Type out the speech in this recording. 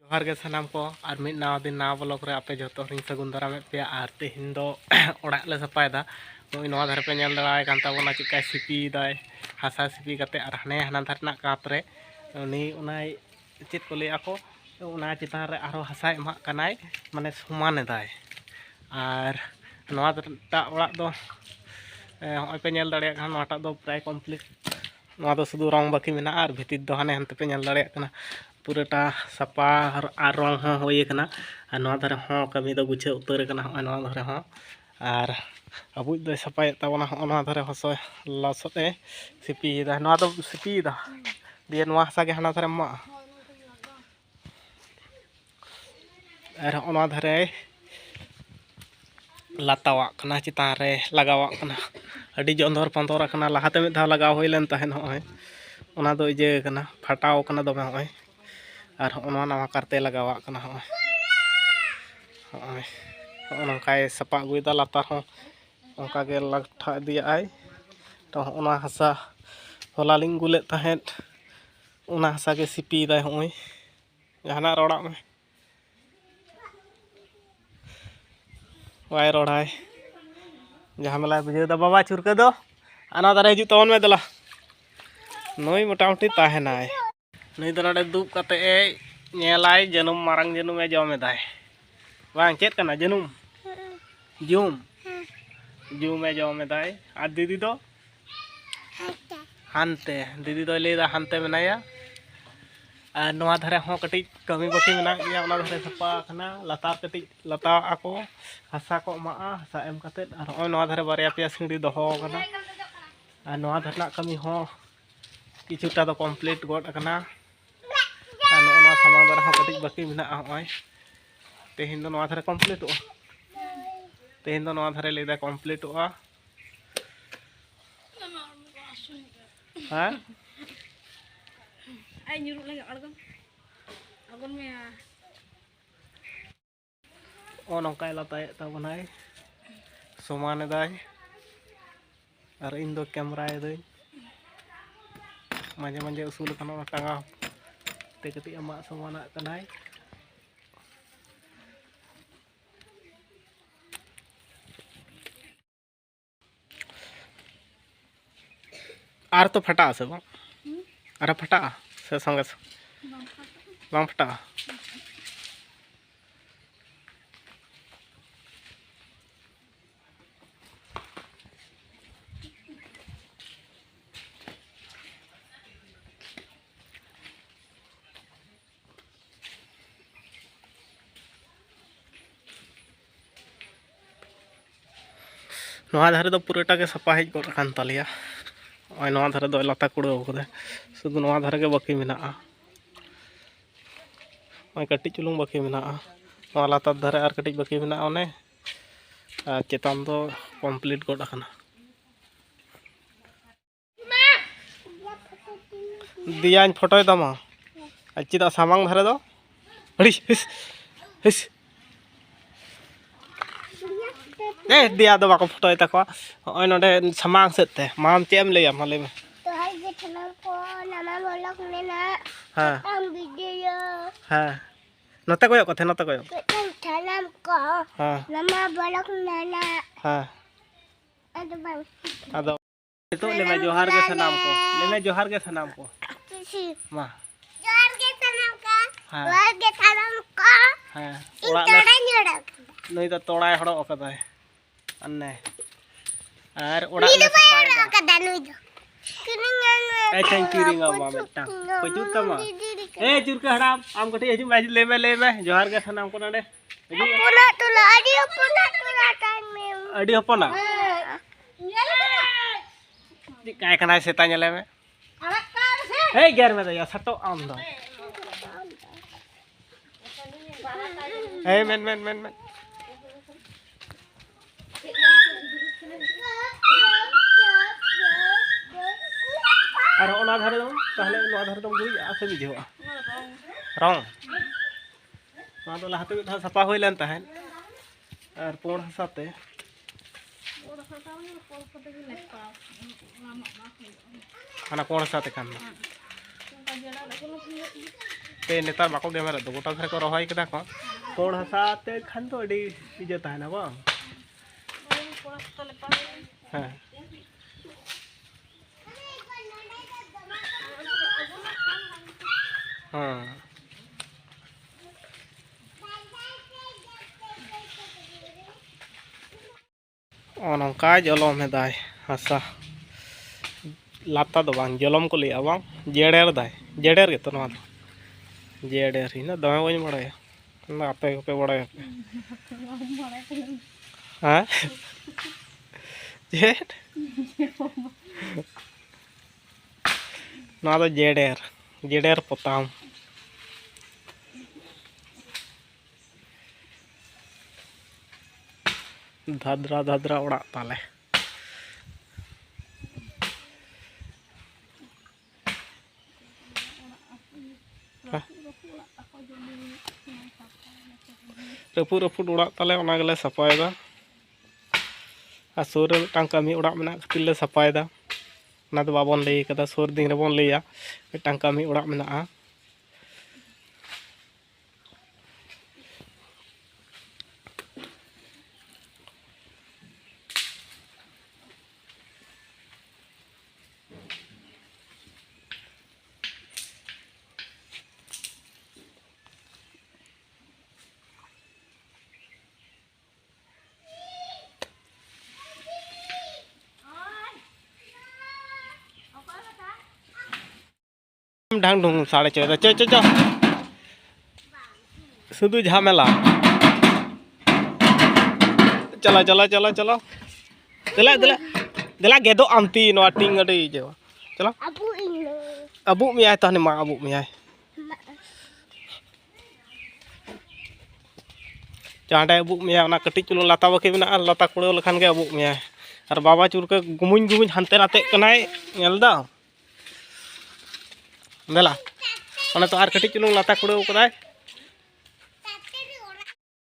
जोहार गे सानाम को और मिड नावा दिन नावा ब्लॉग रे आपे जो सगुन दारामे पे और तेहिन दो ओड़ा ले सफायदा नई नवा धारे पे नेल दाड़ाय कान ताबोना चिका सिपी दाय हासा सिपी कते और हाने हाना धारना कात रे उनी उनाय चेत को ले आको उना चितान रे आरो हासा एमा कनाय माने समान दाय और नवा ता ओड़ा दो होय पे नेल दाड़े खान नवाटा दो प्राय कमप्लीट नवा दो शुधु रंग बाकी मेना और भितिर दो हाने हनते पे नेल दाड़े कना पूराटा सपा और रंग हो होय कना और नवा धारे हो कमी दो गुछे उतर कना होय नवा धारे हो और अबुज दो सपाय ताबोना हो नवा धारे हसो लसते सिपी दा नवा दो सिपी दा दिए नवा हसा के हाना धारे मा और नवा धारे लातावा कना चितान रे लगावा कना अडी जोंदर पंदर कना लहाते मिद धाव लगाव होय लेन तहन होय ओना दो इजे कना फटाव कना दमे होय और ओना नवा करते लगावा कना होय होय नंकाय सपा गुइदा लाता हो ओंका गे लगठा दियाय तो ओना हसा होला लिंग गुले तहन ओना हसा के सिपी दा होय जहाना रोड़ा में वाय रोड़ाय जहाँ मेला बुझे दा बाबा चुरके दो आना दारे हिजु तवन में दला नई मोटामुटी ताहेनाय नई दो नडे दुब कते ए नेलाय जनुम मारंग जनुम ए जमेदाय बांग चेत कना जनुम जुम जुम ए जमेदाय आ दीदी दो हानते दीदी दो लेदा हानते मेनाया और नवा धारे हो कटी कमी बाकी मेना गया ओना धारे सपा कना लतार कटी लता आको हसा को मा हसा एम कते और ओय नवा धारे बारिया पिया सिंडी दोहो कना और नवा धारना कमी हो किछुटा दो कंप्लीट गोड कना और नवा सामान दार हो कटी बाकी मेना ओय तेहिन दो नवा धारे कंप्लीट ओ तेहिन दो नवा धारे लेदा कंप्लीट ओ हां आई nyuruh lagi argon me ओ नंकाय लताय ताबनाय समान दाय और इन दो कैमरा दई माजे माजे उसूल कना टांगा ते कति अमा समाना कनाय आर तो फटा से बा अरे फटा से संगे बांग फटा नवा धारे दो पूराटा के सपा हेज गोड कान तालिया ओय नवा धारे दो लता कुड़ाव कदे शुधु नवा धारे के बाकी मेना ओय कटी चुलुंग बाकी मेना नवा लता धारे और कटी बाकी मेना ओने चेतान दो कंप्लीट गोड आकना दियान फोटोय दमा चिदा सामांग धारे दो अड़ी हिस हिस ए दिया दो बाको फोटो तको ओय नडे समांग सेते माम चेम लेया माले में तो हाय जे थना को नामा ब्लॉग ने ना हां हम वीडियो हां नते कोयो कथे नते कोयो थनाम को हां नामा ब्लॉग ने ना हां अदो तो ले मैं जोहार के सनाम को ले मैं जोहार के सनाम को मा जोहार के सनाम का जोहार के सनाम को हां तोड़ा नड़ा नहीं तो तोड़ा हड़ो कदाय अन्ने और ओड़ा ले सफायदा कदा नुई दो अच्छा किरिंगा मा बेटा पजुत तमा ए चुरके हड़ाम आम कटी हजू मैं ले में जोहार के सनाम को नडे पुना तुला अडी तुला टाइम में अडी हपना काय कनाय सेता नेले में ए गेर में दया सटो आम दो ए मेन और ओना धारे दो ताहले नवा धारे दो गुई आसे बिझवा रंग ना तो लहाते मिद धा सपा होय लेन तहन और पोड़ हसाते हाना पोड़ हसाते खान पे नेतार बाको गेमर दो गोटा धरे को रहाय कदा को तोड़ हसा ते खान तो अडी इजे ताहना बा हां हां नौका जलम दाय हसा लाता दो बांग जलम को लिया बांग जेडेर दाय जेडेर के तो ना जेडेर ही ना दमे बन बड़ाया ना आपे को पे बड़ाया हां जेड ना तो जेडेर जेडेर पोताम धाद्रा धाद्रा उड़ा ताले रफू रफूड उड़ा ताले ओना गेले सफायदा आ सुर रे मिटांग कामी उड़ा मेना खातिर ले सफायदा ना तो बाबन लई कदा सुर दिन रे बोन लईया मिटांग कामी उड़ा मेना ढंग ढूंग 14:30 चो चो चो शुद्ध झमेला चला चला चला चला दिला दिला दिला गेदो आमती नो टिंग अडी जो चला अबू मिया तहने मा अबू मिया चांडे अबू मिया ना कटी चुलो लाता बके बिना लाता कुड़ो लखन के अबू मिया और बाबा चुर के गुमुन गुमुन हनते नाते कनाय नेलदा देला तो आर कटी चुलुंग लाता कुड़ो कदाय